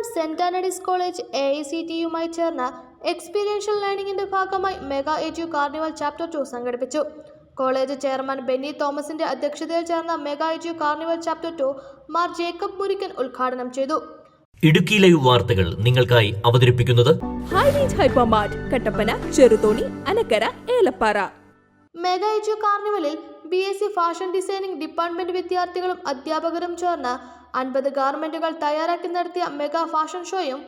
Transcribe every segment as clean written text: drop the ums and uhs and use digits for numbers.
Peruvanthanam saint Antony's college AICTE-യുമായി ചേർന്ന experiential ലേണിംഗിന്റെ ഭാഗമായി മെഗാ എഡ്യു കാർണിവൽ ചാപ്റ്റർ 2 സംഘടിപ്പിച്ചു. കോളേജ് ചെയർമാൻ ബെന്നി തോമസിന്റെ അധ്യക്ഷതയിൽ ചേർന്ന mega edu carnival chapter 2 Mar Jacob Murickan ഉദ്ഘാടനം ചെയ്തു. ഇടുക്കി ലൈവ് വാർത്തകൾ നിങ്ങൾക്കായി അവതരിപ്പിക്കുന്നത് High Range Hypermart, Kattappana, Cheruthoni, Anakkara, Elappara. Mega edu കാർണിവലിൽ BSc ഫാഷൻ ഡിസൈനിംഗ് ഡിപ്പാർട്ട്മെന്റ് വിദ്യാർത്ഥികളും അധ്യാപകരും ചേർന്ന് 50 ഗാർമെന്റുകൾ തയ്യാറാക്കി നടത്തിയ മെഗാ ഫാഷൻ ഷോയും,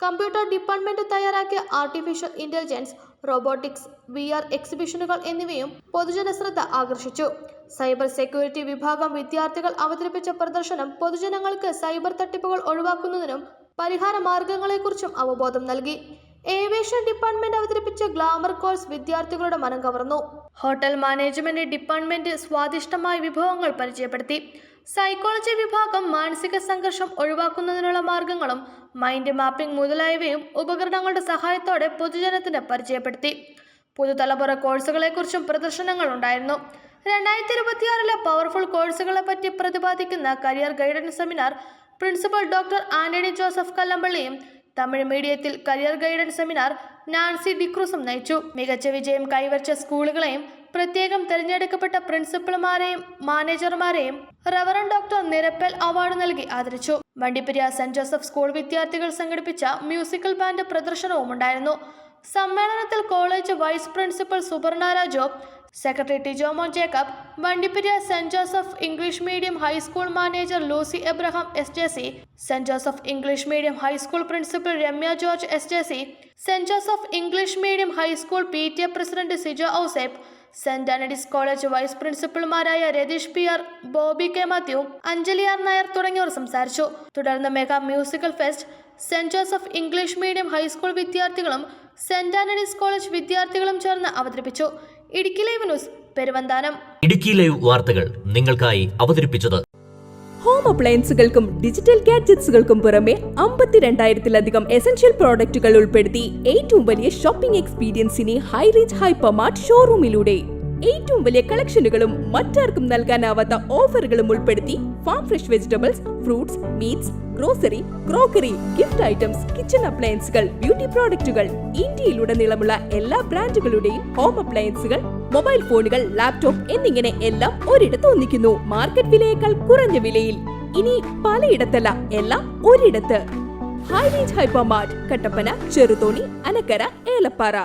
കമ്പ്യൂട്ടർ ഡിപ്പാർട്ട്മെന്റ് തയ്യാറാക്കിയ ആർട്ടിഫിഷ്യൽ ഇന്റലിജൻസ്, റോബോട്ടിക്സ്, VR എക്സിബിഷനുകൾ എന്നിവയും പൊതുജന ശ്രദ്ധ ആകർഷിച്ചു. സൈബർ സെക്യൂരിറ്റി വിഭാഗം വിദ്യാർത്ഥികൾ അവതരിപ്പിച്ച പ്രദർശനം പൊതുജനങ്ങൾക്ക് സൈബർ തട്ടിപ്പുകൾ ഒഴിവാക്കുന്നതിനും പരിഹാര മാർഗങ്ങളെക്കുറിച്ചും അവബോധം നൽകി. ഏവിയേഷൻ ഡിപ്പാർട്ട്മെന്റ് അവതരിപ്പിച്ച ഗ്ലാമർ കോഴ്സ് വിദ്യാർത്ഥികളുടെ മനം കവർന്നു. ഹോട്ടൽ മാനേജ്മെന്റ് ഡിപ്പാർട്ട്മെന്റ് സ്വാദിഷ്ടമായ വിഭവങ്ങൾ പരിചയപ്പെടുത്തി. സൈക്കോളജി വിഭാഗം മാനസിക സംഘർഷം ഒഴിവാക്കുന്നതിനുള്ള മാർഗങ്ങളും മൈൻഡ് മാപ്പിംഗ് മുതലായവയും ഉപകരണങ്ങളുടെ സഹായത്തോടെ പൊതുജനത്തിന് പരിചയപ്പെടുത്തി. പുതുതലമുറ കോഴ്സുകളെക്കുറിച്ചും പ്രദർശനങ്ങൾ ഉണ്ടായിരുന്നു. 2026 പവർഫുൾ കോഴ്സുകളെ പറ്റി പ്രതിപാദിക്കുന്ന career guidance seminar principal doctor Antony Joseph കല്ലമ്പള്ളിയും തമിഴ് മീഡിയത്തിൽ കരിയർ ഗൈഡൻസ് സെമിനാർ നാൻസി ഡിക്രൂസും നയിച്ചു. മികച്ച വിജയം കൈവരിച്ച സ്കൂളുകളെയും പ്രത്യേകം തിരഞ്ഞെടുക്കപ്പെട്ട പ്രിൻസിപ്പൽമാരെയും മാനേജർമാരെയും റവറൻ ഡോക്ടർ നിരപ്പൽ അവാർഡ് നൽകി ആദരിച്ചു. വണ്ടിപ്പെരിയ സെന്റ് ജോസഫ് സ്കൂൾ വിദ്യാർത്ഥികൾ സംഘടിപ്പിച്ച മ്യൂസിക്കൽ ബാൻഡ് പ്രദർശനവും ഉണ്ടായിരുന്നു. സമ്മേളനത്തിൽ college vice principal Suberna Raju, secretary Tijomon Jacob, Vandiperiyar saint Joseph English medium high school manager Lucy Abraham SJC, saint Joseph English medium high school principal Ramya George SJC, saint Joseph English medium high school PTA president Sijo Ouseph, saint Antony's college vice പ്രിൻസിപ്പൽമാരായ Ratheesh PR, Bobby K Mathew, Anjali R Nair തുടങ്ങിയവർ സംസാരിച്ചു. തുടർന്ന് mega musical fest saint Joseph English medium high school വിദ്യാർത്ഥികളും saint Antony's college വിദ്യാർത്ഥികളും ചേർന്ന് അവതരിപ്പിച്ചു. Idukki live news, Peruvanthanam. Idukki live വാർത്തകൾ നിങ്ങൾക്കായി അവതരിപ്പിച്ചത് ഹോം അപ്ലയൻസുകൾക്കും ഡിജിറ്റൽ ഗാഡ്ജറ്റ്സുകൾക്കും പുറമെ 52,000-ലധികം എസൻഷ്യൽ പ്രോഡക്റ്റുകൾ ഉൾപ്പെടുത്തി ഏറ്റവും വലിയ ഷോപ്പിംഗ് എക്സ്പീരിയൻസിനെ ഹൈറേഞ്ച് ഹൈപ്പർമാർട്ട് ഷോറൂമിലൂടെ ഏറ്റവും വലിയ കളക്ഷനുകളും മറ്റാർക്കും നൽകാനാവാത്ത ഓഫറുകളും ഉൾപ്പെടുത്തി farm fresh vegetables, fruits, meats, grocery, crockery, gift items, kitchen അപ്ലയൻസുകൾ, ബ്യൂട്ടി പ്രോഡക്റ്റുകൾ, ഇന്ത്യയിലുടനീളമുള്ള എല്ലാ ബ്രാൻഡുകളുടെയും ഹോം അപ്ലയൻസുകൾ, മൊബൈൽ ഫോണുകൾ, ലാപ്ടോപ്പ് എന്നിങ്ങനെ എല്ലാം ഒരിടത്ത് ഒന്നിക്കുന്നു. മാർക്കറ്റ് വിലയേക്കാൾ കുറഞ്ഞ വിലയിൽ. ഇനി പലയിടത്തല്ല, എല്ലാം ഒരിടത്ത്. High range Hypermart, Kattappana, Cheruthoni, Anakkara, Elappara.